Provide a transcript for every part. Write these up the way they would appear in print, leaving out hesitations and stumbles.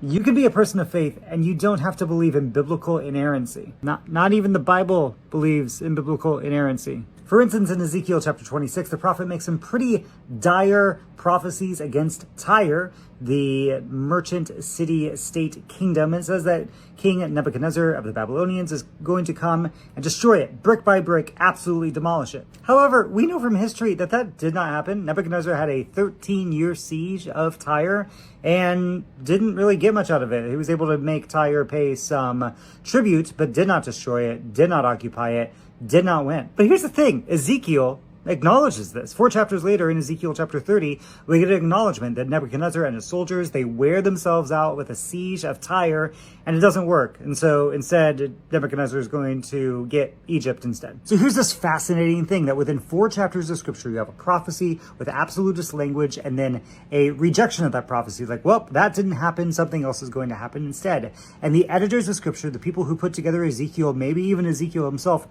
You can be a person of faith and you don't have to believe in biblical inerrancy. Not even the Bible believes in biblical inerrancy. For instance, in Ezekiel chapter 26, the prophet makes some pretty dire prophecies against Tyre, the merchant city-state kingdom, and says that King Nebuchadnezzar of the Babylonians is going to come and destroy it, brick by brick, absolutely demolish it. However, we know from history that that did not happen. Nebuchadnezzar had a 13-year siege of Tyre and didn't really get much out of it. He was able to make Tyre pay some tribute, but did not destroy it, did not occupy it, did not win. But here's the thing, Ezekiel acknowledges this. 4 chapters later in Ezekiel chapter 30, we get an acknowledgement that Nebuchadnezzar and his soldiers, they wear themselves out with a siege of Tyre, and it doesn't work. And so instead, Nebuchadnezzar is going to get Egypt instead. So here's this fascinating thing that within 4 chapters of scripture, you have a prophecy with absolutist language and then a rejection of that prophecy. Like, well, that didn't happen. Something else is going to happen instead. And the editors of scripture, the people who put together Ezekiel, maybe even Ezekiel himself,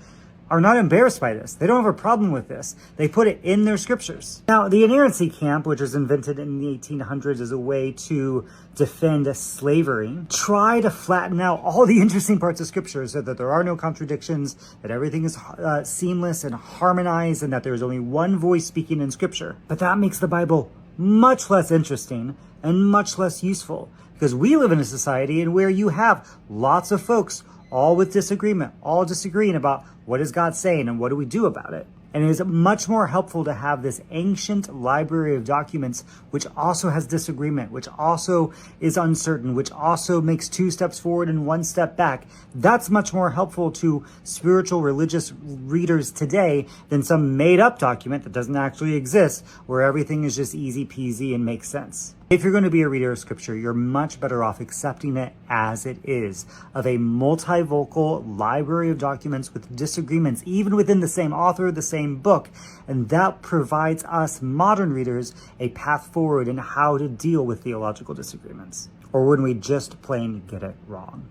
are not embarrassed by this. They don't have a problem with this. They put it in their scriptures. Now, the inerrancy camp, which was invented in the 1800s as a way to defend slavery, try to flatten out all the interesting parts of scripture so that there are no contradictions, that everything is seamless and harmonized, and that there is only one voice speaking in scripture. But that makes the Bible much less interesting and much less useful, because we live in a society in where you have lots of folks all with disagreement, all disagreeing about what is God saying and what do we do about it. And it is much more helpful to have this ancient library of documents, which also has disagreement, which also is uncertain, which also makes 2 steps forward and 1 step back. That's much more helpful to spiritual religious readers today than some made up document that doesn't actually exist, where everything is just easy peasy and makes sense. If you're going to be a reader of scripture, you're much better off accepting it as it is, of a multivocal library of documents with disagreements, even within the same author, the same book. And that provides us modern readers a path forward in how to deal with theological disagreements, or when we just plain get it wrong.